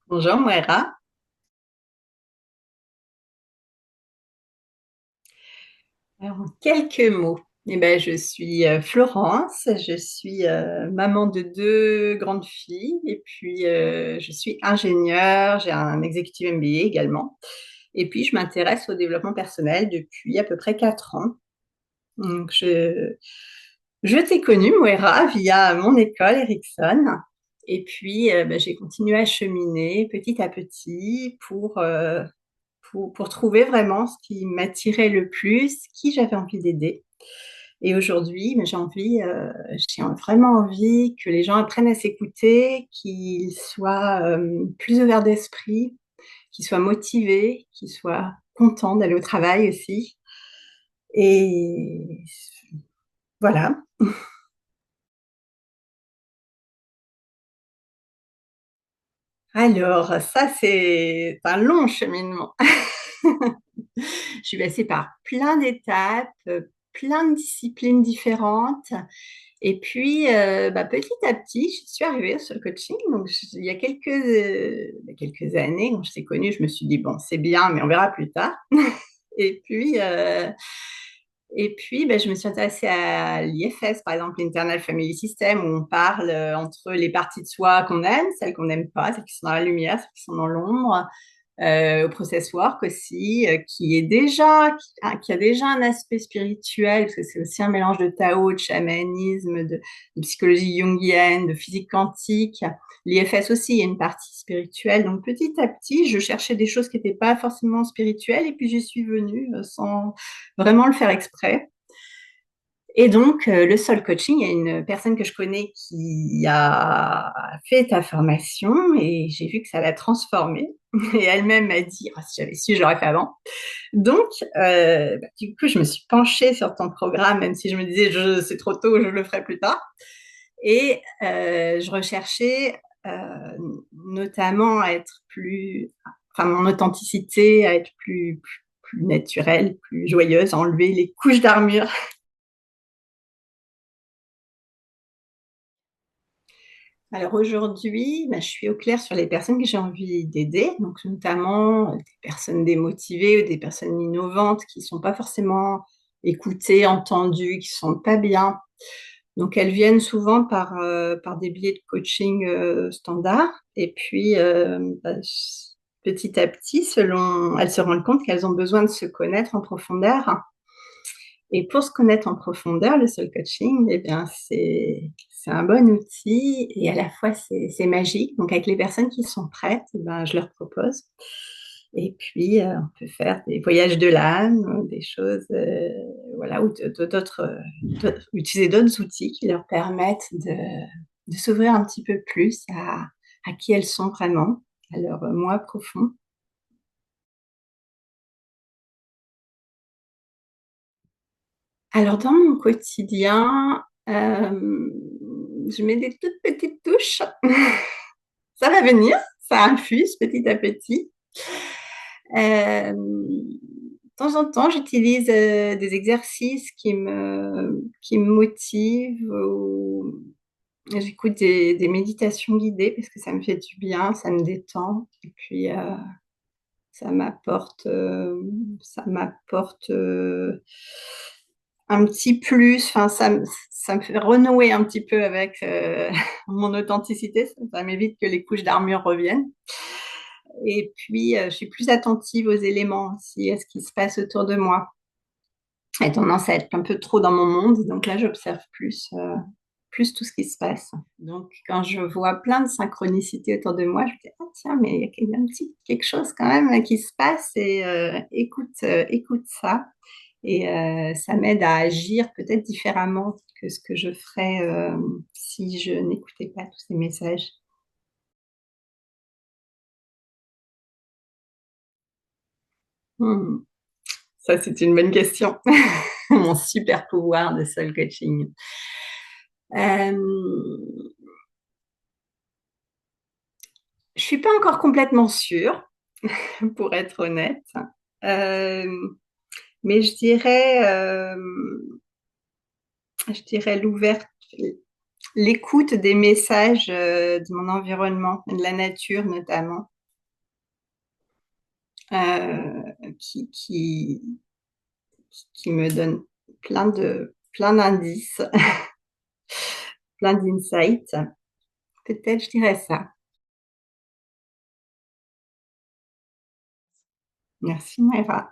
Bonjour Moira. Alors, en quelques mots, je suis Florence, je suis maman de deux grandes filles et puis je suis ingénieure, j'ai un executive MBA également. Et puis je m'intéresse au développement personnel depuis à peu près 4 ans. Donc je t'ai connue, Moira, via mon école Ericsson. Et puis j'ai continué à cheminer petit à petit pour trouver vraiment ce qui m'attirait le plus, qui j'avais envie d'aider. Et aujourd'hui, j'ai vraiment envie que les gens apprennent à s'écouter, qu'ils soient plus ouverts d'esprit, qu'ils soient motivés, qu'ils soient contents d'aller au travail aussi. Et voilà. Alors, ça, c'est un long cheminement. Je suis passée par plein d'étapes, plein de disciplines différentes. Et puis, petit à petit, je suis arrivée sur le coaching. Donc, il y a quelques années, quand je t'ai connue, je me suis dit, bon, c'est bien, mais on verra plus tard. Et puis, je me suis intéressée à l'IFS, par exemple, l'Internal Family System, où on parle entre les parties de soi qu'on aime, celles qu'on n'aime pas, celles qui sont dans la lumière, celles qui sont dans l'ombre, au process work aussi, qui a déjà un aspect spirituel, parce que c'est aussi un mélange de Tao, de chamanisme, de psychologie jungienne, de physique quantique. L'IFS aussi, il y a une partie spirituelle. Donc petit à petit, je cherchais des choses qui n'étaient pas forcément spirituelles, et puis j'y suis venue sans vraiment le faire exprès. Et donc, le soul coaching, il y a une personne que je connais qui a fait ta formation et j'ai vu que ça l'a transformée. Et elle-même m'a dit, ah, si j'avais su, je l'aurais fait avant. Donc, du coup, je me suis penchée sur ton programme, même si je me disais, c'est trop tôt, je le ferai plus tard. Et je recherchais notamment à être enfin, mon authenticité, à être plus naturelle, plus joyeuse, enlever les couches d'armure. Alors aujourd'hui, je suis au clair sur les personnes que j'ai envie d'aider, donc notamment des personnes démotivées ou des personnes innovantes qui ne sont pas forcément écoutées, entendues, qui ne sont pas bien. Donc elles viennent souvent par des billets de coaching standard et puis petit à petit, elles se rendent compte qu'elles ont besoin de se connaître en profondeur. Et pour se connaître en profondeur, le soul coaching, c'est un bon outil et à la fois c'est magique. Donc avec les personnes qui sont prêtes, je leur propose. Et puis on peut faire des voyages de l'âme, des choses, voilà, ou utiliser d'autres outils qui leur permettent de s'ouvrir un petit peu plus à qui elles sont vraiment, à leur moi profond. Alors, dans mon quotidien, je mets des toutes petites touches. Ça va venir, ça infuse petit à petit. De temps en temps, j'utilise des exercices qui me motivent ou j'écoute des méditations guidées parce que ça me fait du bien, ça me détend. Et puis, ça m'apporte un petit plus. Enfin, ça me fait renouer un petit peu avec mon authenticité. Ça m'évite que les couches d'armure reviennent. Et puis, je suis plus attentive aux éléments aussi, à ce qui se passe autour de moi. J'ai tendance à être un peu trop dans mon monde, donc là, j'observe plus tout ce qui se passe. Donc, quand je vois plein de synchronicités autour de moi, je me dis, ah tiens, mais il y a un petit quelque chose quand même qui se passe et écoute ça. Et ça m'aide à agir peut-être différemment que ce que je ferais si je n'écoutais pas tous ces messages. Hmm. Ça, c'est une bonne question. Mon super pouvoir de soul coaching. Euh, je suis pas encore complètement sûre, pour être honnête. Euh, mais je dirais l'écoute des messages de mon environnement, de la nature notamment. qui me donne plein d'indices, plein d'insights. Peut-être, je dirais ça. Merci Maëva.